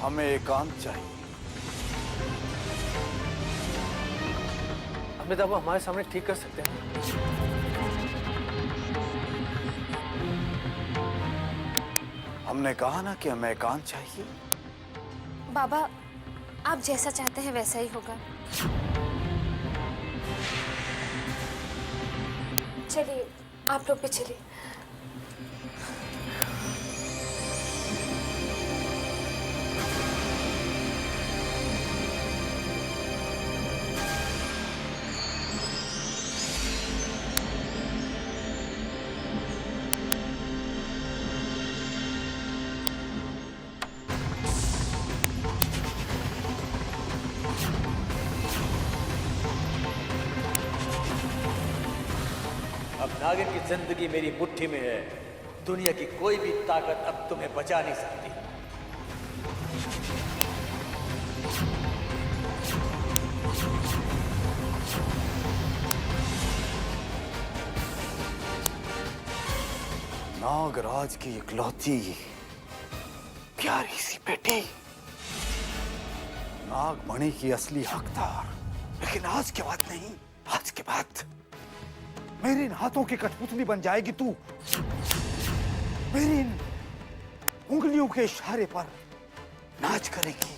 हमें एकांत चाहिए। अमिताभ हमारे सामने ठीक कर सकते हैं। हमने कहा ना कि हमें एकांत चाहिए। बाबा, आप जैसा चाहते हैं वैसा ही होगा। चलिए, आप लोग भी चलिए। अब नागिन की जिंदगी मेरी मुट्ठी में है। दुनिया की कोई भी ताकत अब तुम्हें बचा नहीं सकती। नागराज की इकलौती प्यारी सी बेटी, नागमणि की असली हकदार। लेकिन आज के बाद नहीं, आज के बाद मेरे इन हाथों की कठपुतली बन जाएगी तू। मेरी इन उंगलियों के इशारे पर नाच करेगी।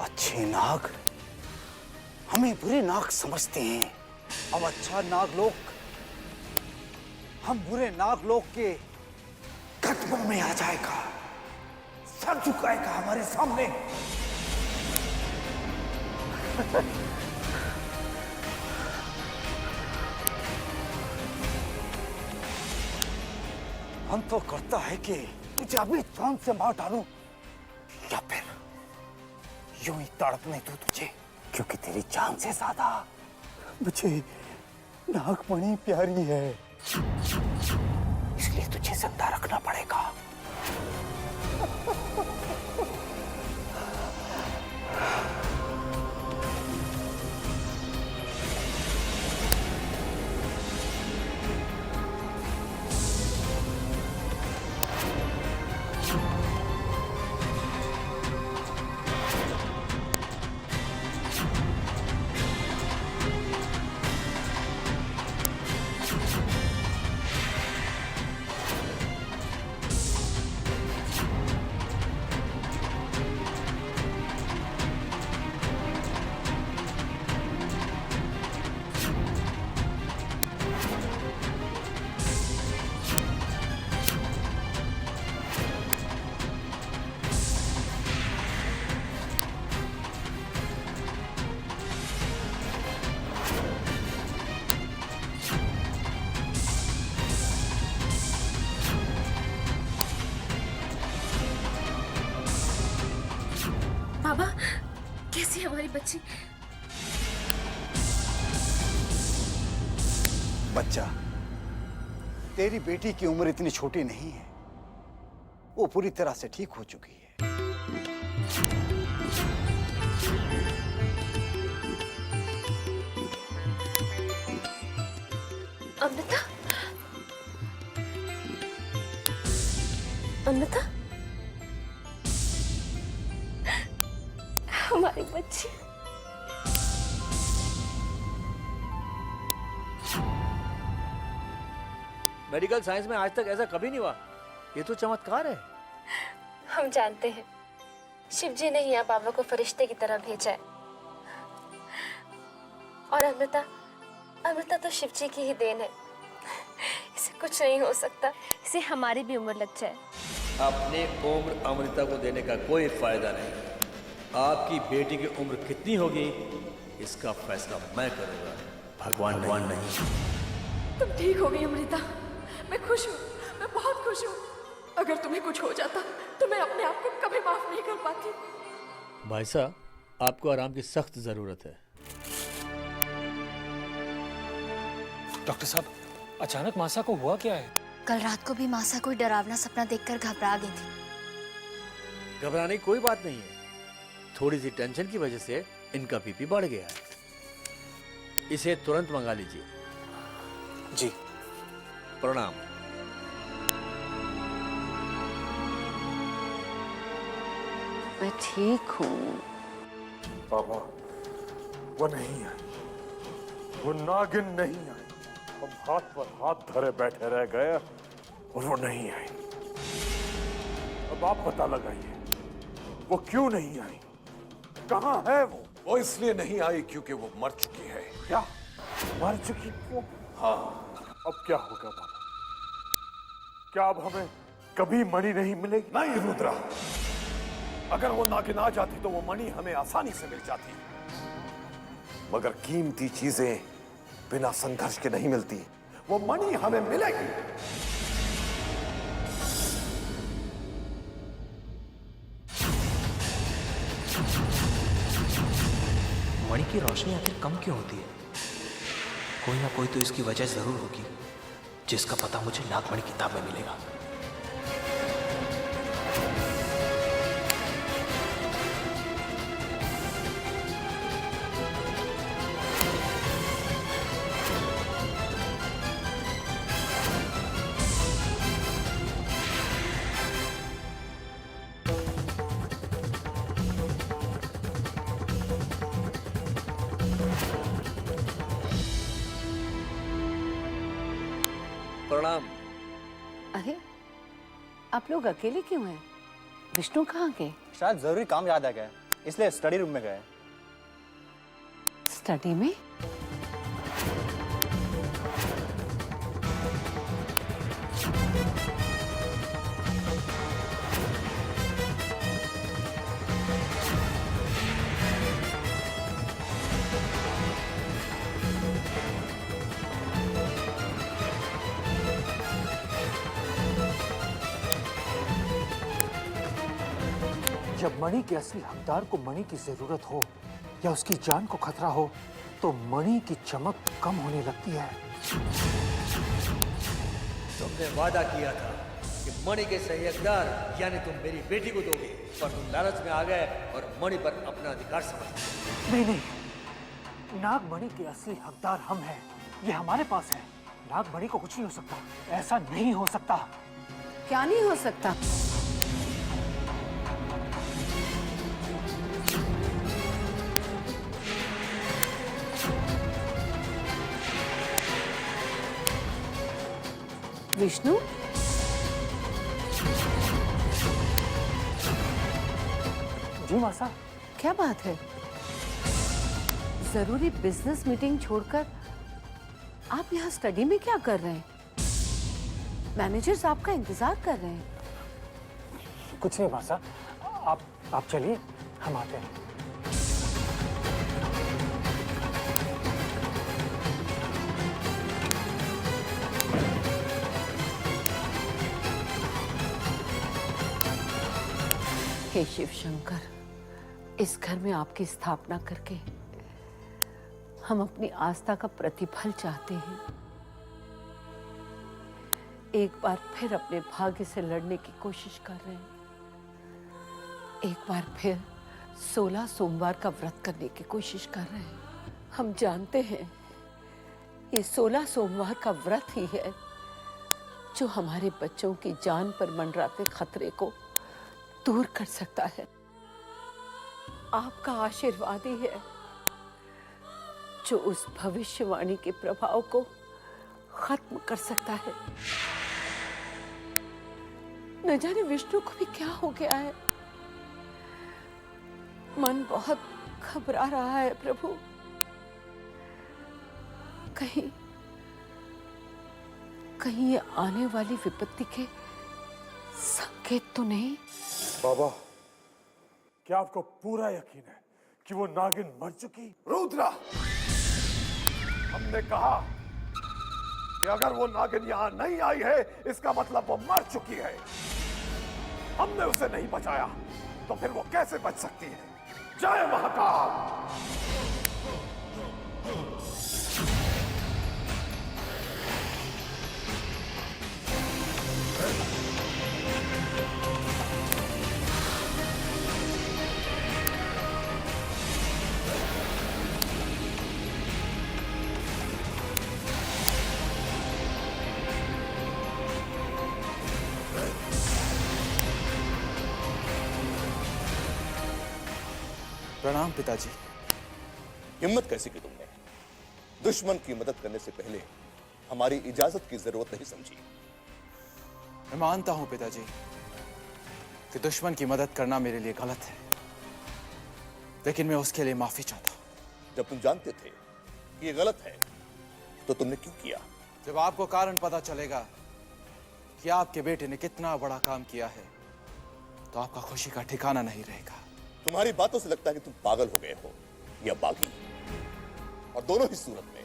अच्छे नाग हमें बुरे नाग समझते हैं। अब अच्छा नागलोक हम बुरे नागलोक के कदमों में आ जाएगा, सर झुकाएगा हमारे सामने। हम तो करता है कि तुझे अभी जान से मार डालूं या फिर यूं ही तड़पने दूं तुझे, क्योंकि तेरी जान से ज्यादा मुझे नागमणि प्यारी है, इसलिए तुझे जिंदा रखना पड़ेगा। बाबा, कैसी है हमारी बच्ची? बच्चा, तेरी बेटी की उम्र इतनी छोटी नहीं है, वो पूरी तरह से ठीक हो चुकी है। अमृता, अमृता, हमारी बच्ची। मेडिकल साइंस में आज तक ऐसा कभी नहीं हुआ। ये तो चमत्कार है। हम जानते हैं शिव जी ने यहाँ बाबा को फरिश्ते की तरह भेजा है, और अमृता, अमृता तो शिव जी की ही देन है। इसे कुछ नहीं हो सकता, इसे हमारी भी उम्र लग जाए। अपनी उम्र अमृता को देने का कोई फायदा नहीं। आपकी बेटी की उम्र कितनी होगी इसका फैसला मैं करूंगा, भगवान नहीं। तुम ठीक हो गई अमृता, मैं खुश हूँ, मैं बहुत खुश हूँ। अगर तुम्हें कुछ हो जाता तो मैं अपने आप को कभी माफ नहीं कर पाती। भाई साहब, आपको आराम की सख्त जरूरत है। डॉक्टर साहब, अचानक मासा को हुआ क्या है? कल रात को भी मासा कोई डरावना सपना देखकर घबरा गई थी। घबराने की कोई बात नहीं है, थोड़ी सी टेंशन की वजह से इनका बीपी बढ़ गया है। इसे तुरंत मंगा लीजिए। जी। प्रणाम। मैं ठीक हूँ। बाबा, वो नहीं आई, वो नागिन नहीं आई। हम हाथ पर हाथ धरे बैठे रह गए और वो नहीं आई। अब आप पता लगाइए, वो क्यों नहीं आई, कहाँ है वो? वो इसलिए नहीं आई क्योंकि वो मर चुकी है। क्या मर चुकी वो? हाँ। अब क्या होगा बाबा? क्या अब हमें कभी मणि नहीं मिलेगी? नहीं रुद्रा, अगर वो नागिन आ जाती तो वो मणि हमें आसानी से मिल जाती, मगर कीमती चीजें बिना संघर्ष के नहीं मिलती। वो मणि हमें मिलेगी। मणि की रोशनी आखिर कम क्यों होती है? कोई ना कोई तो इसकी वजह जरूर होगी, जिसका पता मुझे नागमणि किताब में मिलेगा। प्रणाम। अरे, आप लोग अकेले क्यों हैं? विष्णु कहाँ गए? शायद जरूरी काम याद आ गया, इसलिए स्टडी रूम में गए। स्टडी में? जब मणि के असली हकदार को मणि की जरूरत हो या उसकी जान को खतरा हो तो मणि की चमक कम होने लगती है। तुमने वादा किया था कि मणि के सही हकदार यानी तुम मेरी बेटी को दोगे, पर तुम लालच में आ गए और मणि पर अपना अधिकार समझ। नहीं, नागमणि के असली हकदार हम हैं। ये हमारे पास है। नागमणि को कुछ नहीं हो सकता। ऐसा नहीं हो सकता। क्या नहीं हो सकता? विष्णु, जी मासा। क्या बात है? जरूरी बिजनेस मीटिंग छोड़कर आप यहाँ स्टडी में क्या कर रहे हैं? मैनेजर्स आपका इंतजार कर रहे हैं। कुछ नहीं मासा, आप चलिए, हम आते हैं। हे शिव शंकर, इस घर में आपकी स्थापना करके हम अपनी आस्था का प्रतिफल चाहते हैं। एक बार फिर अपने भाग्य से लड़ने की कोशिश कर रहे हैं। एक बार फिर 16 सोमवार का व्रत करने की कोशिश कर रहे हैं। हम जानते हैं ये 16 सोमवार का व्रत ही है जो हमारे बच्चों की जान पर मंडराते खतरे को दूर कर सकता है। आपका आशीर्वाद ही है जो उस भविष्यवाणी के प्रभाव को खत्म कर सकता है। न जाने विष्णु को भी क्या हो गया है। मन बहुत घबरा रहा है प्रभु। कहीं कहीं ये आने वाली विपत्ति के संकेत तो नहीं? बाबा, क्या आपको पूरा यकीन है कि वो नागिन मर चुकी? रुद्रा, हमने कहा कि अगर वो नागिन यहां नहीं आई है, इसका मतलब वो मर चुकी है। हमने उसे नहीं बचाया तो फिर वो कैसे बच सकती है? जय महाकाल। प्रणाम पिताजी। हिम्मत कैसी की तुमने? दुश्मन की मदद करने से पहले हमारी इजाजत की जरूरत नहीं समझी? मैं मानता हूं पिताजी कि दुश्मन की मदद करना मेरे लिए गलत है, लेकिन मैं उसके लिए माफी चाहता हूं। जब तुम जानते थे कि ये गलत है तो तुमने क्यों किया? जब आपको कारण पता चलेगा कि आपके बेटे ने कितना बड़ा काम किया है, तो आपका खुशी का ठिकाना नहीं रहेगा। तुम्हारी बातों से लगता है कि तुम पागल हो गए हो या बागी, और दोनों ही सूरत में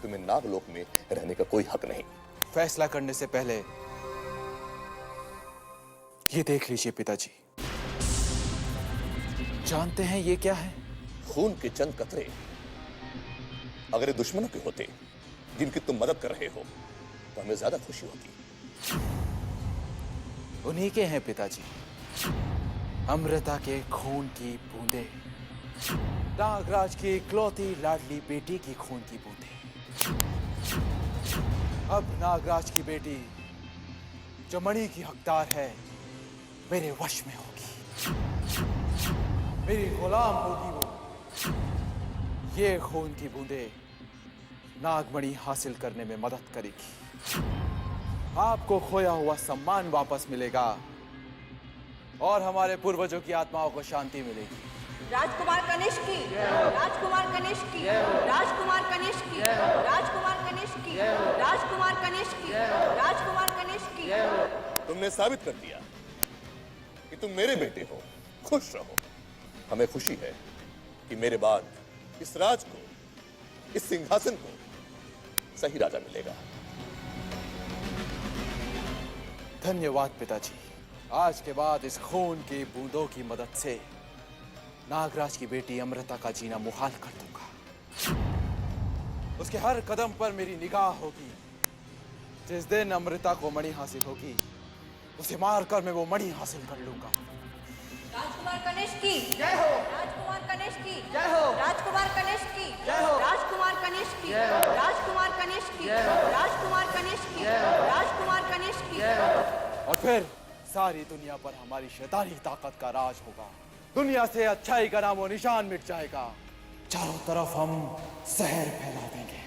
तुम्हें नागलोक में रहने का कोई हक नहीं। फैसला करने से पहले ये देख लीजिए पिताजी। जानते हैं ये क्या है? खून के चंद कतरे अगर ये दुश्मनों के होते जिनकी तुम मदद कर रहे हो तो हमें ज्यादा खुशी होती। उन्हीं के हैं पिताजी, अमृता के खून की बूंदे, नागराज की इकलौती लाडली बेटी की खून की बूंदे। अब नागराज की बेटी जो मणि की हकदार है, मेरे वश में होगी, मेरी गुलाम होगी वो। ये खून की बूंदे नागमणि हासिल करने में मदद करेगी। आपको खोया हुआ सम्मान वापस मिलेगा और हमारे पूर्वजों की आत्माओं को शांति मिलेगी। राजकुमार कनिष्की, राजकुमार कनिष्की, राजकुमार कनिष्की, राजकुमार कनिष्की, राजकुमार कनिष्की, राजकुमार कनिष्की। तुमने साबित कर दिया कि तुम मेरे बेटे हो। खुश रहो। हमें खुशी है कि मेरे बाद इस राज को, इस सिंहासन को सही राजा मिलेगा। धन्यवाद पिताजी। आज के बाद इस खून की बूंदों की मदद से नागराज की बेटी अमृता का जीना मुहाल कर दूंगा। उसके हर कदम पर मेरी निगाह होगी। जिस दिन अमृता को मणि हासिल होगी, उसे मारकर मैं वो मणि हासिल कर लूंगा। राजकुमार कनिष्की, जय हो। राजकुमार कनिष्की, जय हो। राजकुमार कनिष्की, जय हो। राजकुमार कनिष्की, राजकुमार कनिष्की, राजकुमार कनिष्की, राजकुमार कनिष्की। और फिर सारी दुनिया पर हमारी शैतानी ताकत का राज होगा। दुनिया से अच्छाई का नामो निशान मिट जाएगा। चारों तरफ हम जहर फैला देंगे।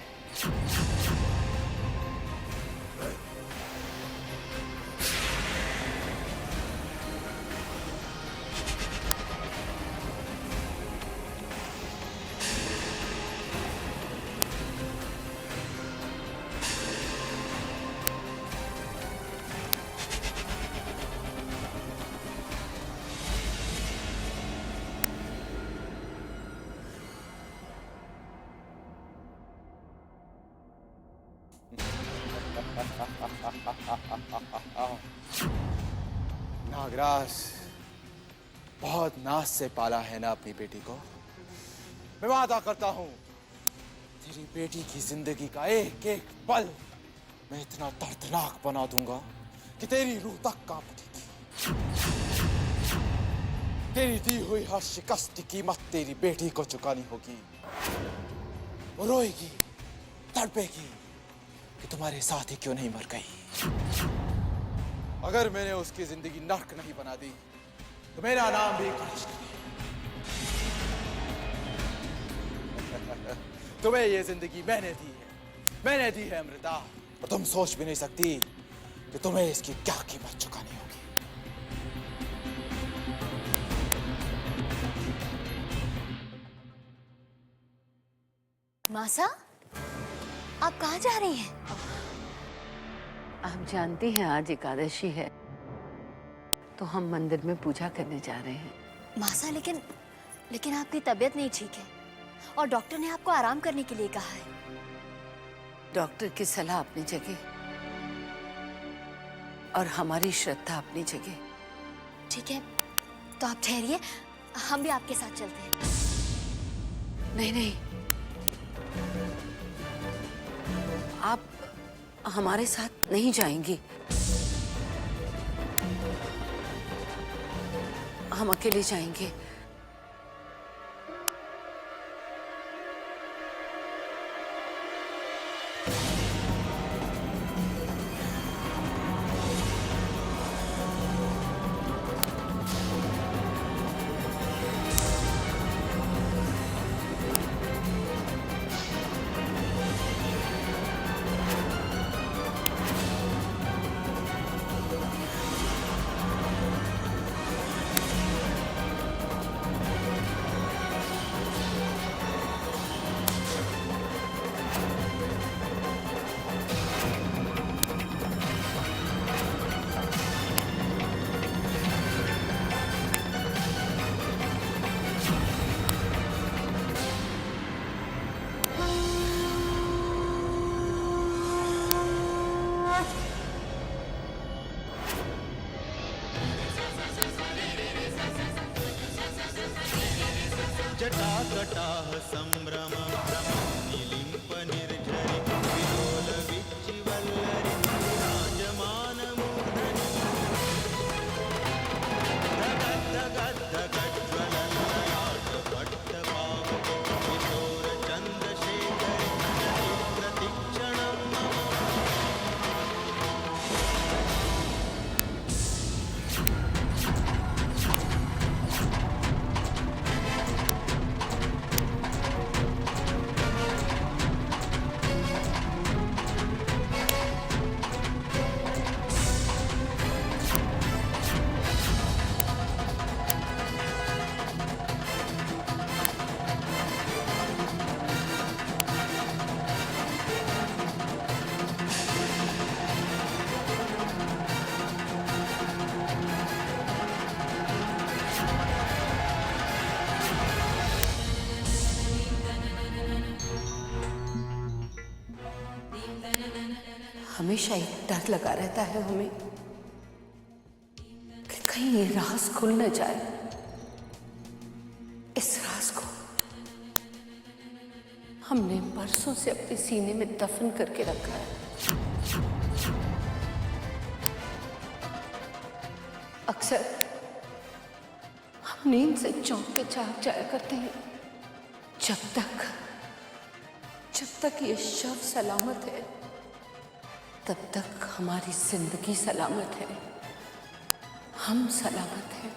नागराज, बहुत नाज से पाला है ना अपनी बेटी को। मैं वादा करता हूं, तेरी बेटी की जिंदगी का एक एक पल मैं इतना दर्दनाक बना दूंगा कि तेरी रूह तक कांप उठेगी। तेरी दी हुई हर शिकस्त की कीमत तेरी बेटी को चुकानी होगी। वो रोएगी, तड़पेगी कि तुम्हारे साथ ही क्यों नहीं मर गई। अगर मैंने उसकी जिंदगी नर्क नहीं बना दी तो मेरा नाम भी कनिष्क नहीं। तुम्हें ये जिंदगी मैंने दी है अमृता, और तुम सोच भी नहीं सकती कि तुम्हें इसकी क्या कीमत चुकानी होगी। मासा, आप कहाँ जा रही हैं? आप जानती हैं आज एकादशी है, तो हम मंदिर में पूजा करने जा रहे हैं। मासा, लेकिन आपकी तबीयत नहीं ठीक है और डॉक्टर ने आपको आराम करने के लिए कहा है। डॉक्टर की सलाह अपनी जगह और हमारी श्रद्धा अपनी जगह। ठीक है, तो आप ठहरिए, हम भी आपके साथ चलते हैं। नहीं नहीं, आप हमारे साथ नहीं जाएंगी। हम अकेले जाएंगे। जटाकटाह संभ्रम निलिम्प निर्झरि विलोल विच्चिवल्लरि विराजमान मूर्धनि धगद्धगद्धगज्ज्वलललाट पट्टपावके किशोर चन्द्रशेखरि प्रतिक्षणं मम। हमेशा एक डर लगा रहता है हमें कि कहीं ये राज खुल न जाए। इस राज को हमने बरसों से अपने सीने में दफन करके रखा है। अक्सर हम नींद से चौंक के जाग जाया करते हैं, जब तक ये शव सलामत है तब तक हमारी जिंदगी सलामत है, हम सलामत हैं।